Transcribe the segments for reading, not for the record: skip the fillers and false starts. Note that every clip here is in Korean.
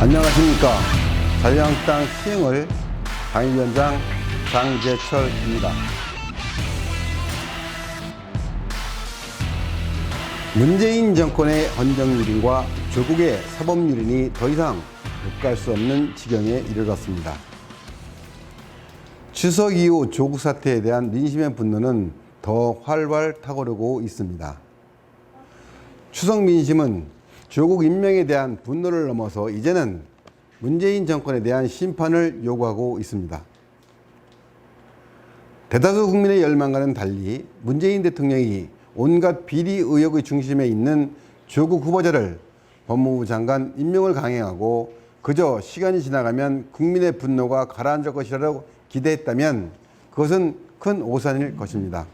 안녕하십니까. 자유한국당 시행을 당위원장 장재철입니다. 문재인 정권의 헌정유린과 조국의 사법유린이 더 이상 묵갈 수 없는 지경에 이르렀습니다. 추석 이후 조국 사태에 대한 민심의 분노는 더 활활 타오르고 있습니다. 추석 민심은 조국 임명에 대한 분노를 넘어서 이제는 문재인 정권에 대한 심판을 요구하고 있습니다. 대다수 국민의 열망과는 달리 문재인 대통령이 온갖 비리 의혹의 중심에 있는 조국 후보자를 법무부 장관 임명을 강행하고 그저 시간이 지나가면 국민의 분노가 가라앉을 것이라고 기대했다면 그것은 큰 오산일 것입니다.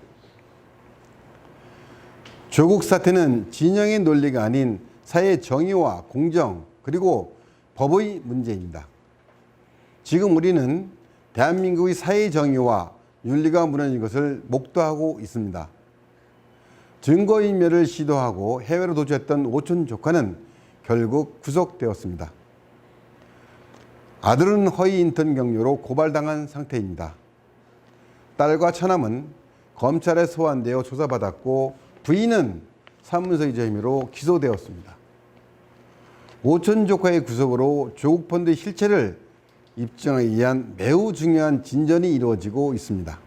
조국 사태는 진영의 논리가 아닌 사회의 정의와 공정 그리고 법의 문제입니다. 지금 우리는 대한민국의 사회의 정의와 윤리가 무너진 것을 목도하고 있습니다. 증거인멸을 시도하고 해외로 도주했던 오촌 조카는 결국 구속되었습니다. 아들은 허위 인턴 경로로 고발당한 상태입니다. 딸과 처남은 검찰에 소환되어 조사받았고 부인은 사문서 위조 혐의로 기소되었습니다. 오촌 조카의 구속으로 조국 펀드의 실체를 입증하기 위한 매우 중요한 진전이 이루어지고 있습니다.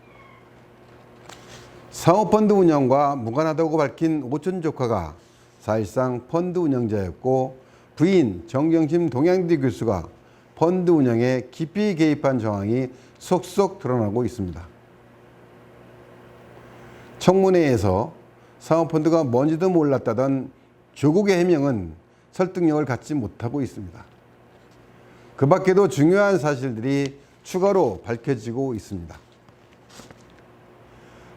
사모펀드 운영과 무관하다고 밝힌 오촌 조카가 사실상 펀드 운영자였고 부인 정경심 동양대 교수가 펀드 운영에 깊이 개입한 정황이 속속 드러나고 있습니다. 청문회에서 사모펀드가 뭔지도 몰랐다던 조국의 해명은 설득력을 갖지 못하고 있습니다. 그 밖에도 중요한 사실들이 추가로 밝혀지고 있습니다.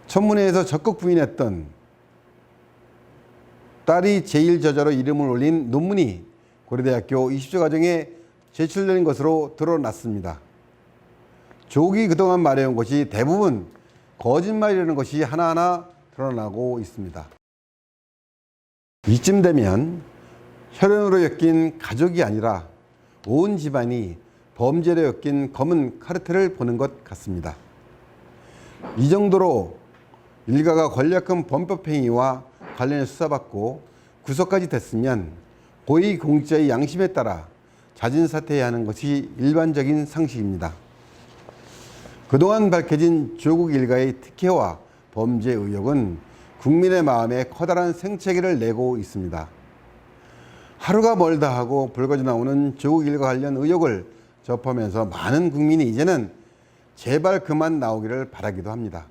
청문회에서 적극 부인했던 딸이 제1저자로 이름을 올린 논문이 고려대학교 20조 과정에 제출된 것으로 드러났습니다. 조국이 그동안 말해온 것이 대부분 거짓말이라는 것이 하나하나 드러나고 있습니다. 이쯤 되면 혈연으로 엮인 가족이 아니라 온 집안이 범죄로 엮인 검은 카르텔을 보는 것 같습니다. 이 정도로 일가가 권력형 범법행위와 관련해 수사받고 구속까지 됐으면 고위공직자의 양심에 따라 자진 사퇴해야 하는 것이 일반적인 상식입니다. 그동안 밝혀진 조국 일가의 특혜와 범죄 의혹은 국민의 마음에 커다란 생채기를 내고 있습니다. 하루가 멀다 하고 불거져 나오는 조국 일가 관련 의혹을 접하면서 많은 국민이 이제는 제발 그만 나오기를 바라기도 합니다.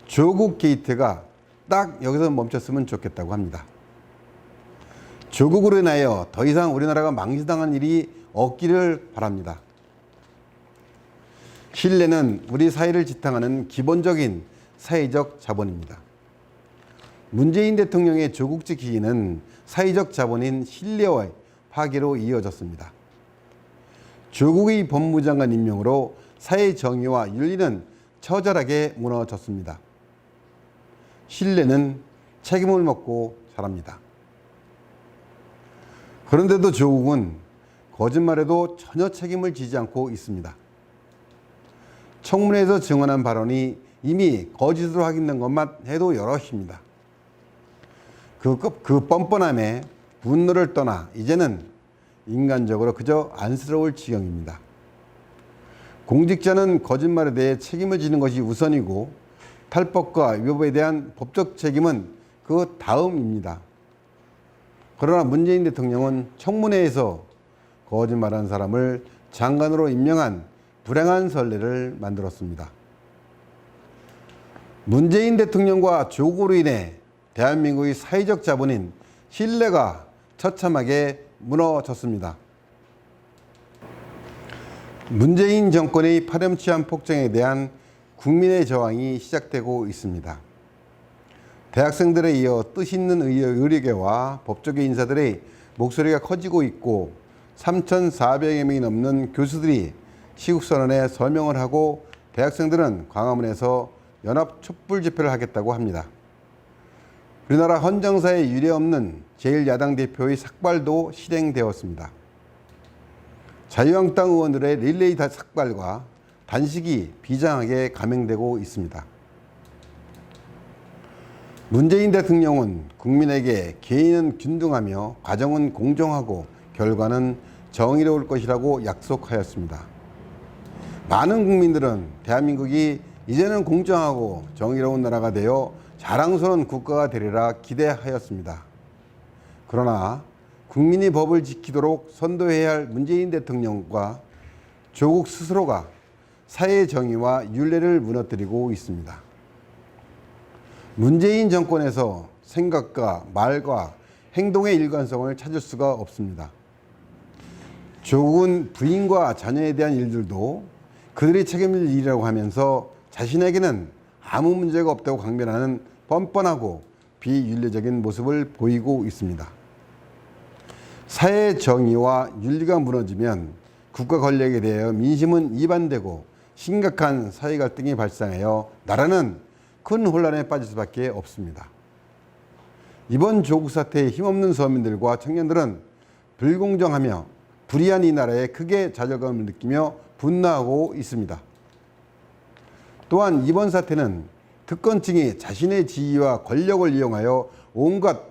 조국 게이트가 딱 여기서 멈췄으면 좋겠다고 합니다. 조국으로 인하여 더 이상 우리나라가 망신당한 일이 없기를 바랍니다. 신뢰는 우리 사회를 지탱하는 기본적인 사회적 자본입니다. 문재인 대통령의 조국직 기기는 사회적 자본인 신뢰와의 파괴로 이어졌습니다. 조국의 법무장관 임명으로 사회 정의와 윤리는 처절하게 무너졌습니다. 신뢰는 책임을 먹고 자랍니다. 그런데도 조국은 거짓말에도 전혀 책임을 지지 않고 있습니다. 청문회에서 증언한 발언이 이미 거짓으로 확인된 것만 해도 여럿입니다. 그 뻔뻔함에 분노를 떠나 이제는 인간적으로 그저 안쓰러울 지경입니다. 공직자는 거짓말에 대해 책임을 지는 것이 우선이고 탈법과 위법에 대한 법적 책임은 그 다음입니다. 그러나 문재인 대통령은 청문회에서 거짓말한 사람을 장관으로 임명한 불행한 선례를 만들었습니다. 문재인 대통령과 조국으로 인해 대한민국의 사회적 자본인 신뢰가 처참하게 무너졌습니다. 문재인 정권의 파렴치한 폭정에 대한 국민의 저항이 시작되고 있습니다. 대학생들에 이어 뜻있는 의료계와 법조계 인사들의 목소리가 커지고 있고 3,400여 명이 넘는 교수들이 시국선언에 서명을 하고 대학생들은 광화문에서 연합 촛불 집회를 하겠다고 합니다. 우리나라 헌정사에 유례없는 제1야당 대표의 삭발도 실행되었습니다. 자유한국당 의원들의 릴레이 삭발과 단식이 비장하게 감행되고 있습니다. 문재인 대통령은 국민에게 개인은 균등하며 과정은 공정하고 결과는 정의로울 것이라고 약속하였습니다. 많은 국민들은 대한민국이 이제는 공정하고 정의로운 나라가 되어 자랑스러운 국가가 되리라 기대하였습니다. 그러나 국민이 법을 지키도록 선도해야 할 문재인 대통령과 조국 스스로가 사회의 정의와 윤례를 무너뜨리고 있습니다. 문재인 정권에서 생각과 말과 행동의 일관성을 찾을 수가 없습니다. 조국은 부인과 자녀에 대한 일들도 그들이 책임질 일이라고 하면서 자신에게는 아무 문제가 없다고 강변하는 뻔뻔하고 비윤리적인 모습을 보이고 있습니다. 사회의 정의와 윤리가 무너지면 국가 권력에 대하여 민심은 이반되고 심각한 사회 갈등이 발생하여 나라는 큰 혼란에 빠질 수밖에 없습니다. 이번 조국 사태에 힘없는 서민들과 청년들은 불공정하며 불의한 이 나라에 크게 좌절감을 느끼며 분노하고 있습니다. 또한 이번 사태는 특권층이 자신의 지위와 권력을 이용하여 온갖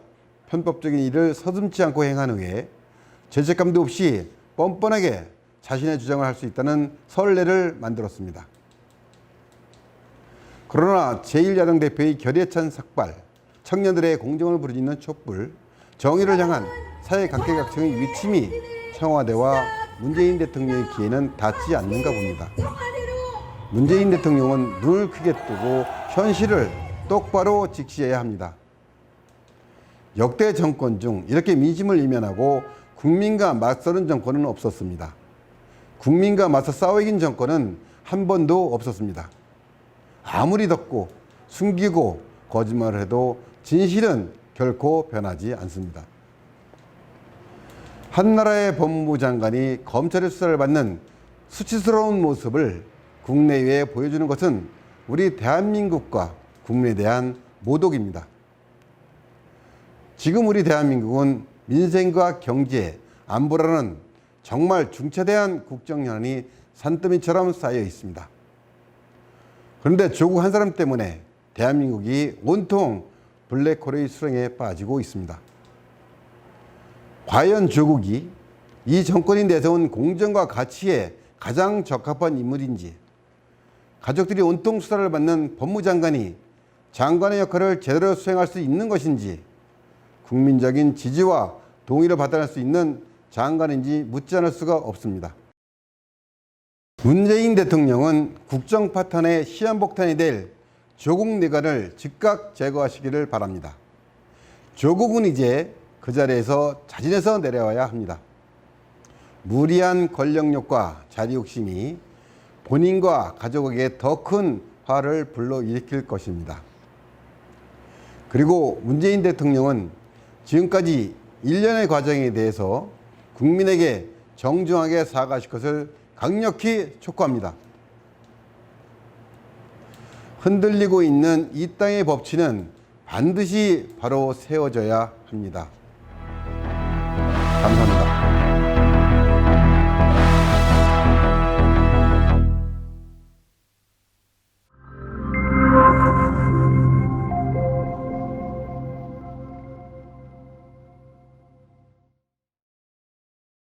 편법적인 일을 서슴지 않고 행한 후에 죄책감도 없이 뻔뻔하게 자신의 주장을 할 수 있다는 선례를 만들었습니다. 그러나 제1야당 대표의 결의찬 삭발, 청년들의 공정을 부르짖는 촛불, 정의를 향한 사회 각계각층의 위침이 청와대와 문재인 대통령의 기회는 닿지 않는가 봅니다. 문재인 대통령은 눈을 크게 뜨고 현실을 똑바로 직시해야 합니다. 역대 정권 중 이렇게 민심을 이면하고 국민과 맞서는 정권은 없었습니다. 국민과 맞서 싸워 이긴 정권은 한 번도 없었습니다. 아무리 덮고 숨기고 거짓말을 해도 진실은 결코 변하지 않습니다. 한 나라의 법무부 장관이 검찰의 수사를 받는 수치스러운 모습을 국내외에 보여주는 것은 우리 대한민국과 국민에 대한 모독입니다. 지금 우리 대한민국은 민생과 경제, 안보라는 정말 중차대한 국정현안이 산더미처럼 쌓여 있습니다. 그런데 조국 한 사람 때문에 대한민국이 온통 블랙홀의 수렁에 빠지고 있습니다. 과연 조국이 이 정권이 내세운 공정과 가치에 가장 적합한 인물인지, 가족들이 온통 수사를 받는 법무장관이 장관의 역할을 제대로 수행할 수 있는 것인지, 국민적인 지지와 동의를 받아낼 수 있는 장관인지 묻지 않을 수가 없습니다. 문재인 대통령은 국정 파탄의 시한폭탄이 될 조국 내관을 즉각 제거하시기를 바랍니다. 조국은 이제 그 자리에서 자진해서 내려와야 합니다. 무리한 권력욕과 자리욕심이 본인과 가족에게 더 큰 화를 불러일으킬 것입니다. 그리고 문재인 대통령은 지금까지 일련의 과정에 대해서 국민에게 정중하게 사과하실 것을 강력히 촉구합니다. 흔들리고 있는 이 땅의 법치는 반드시 바로 세워져야 합니다. 감사합니다.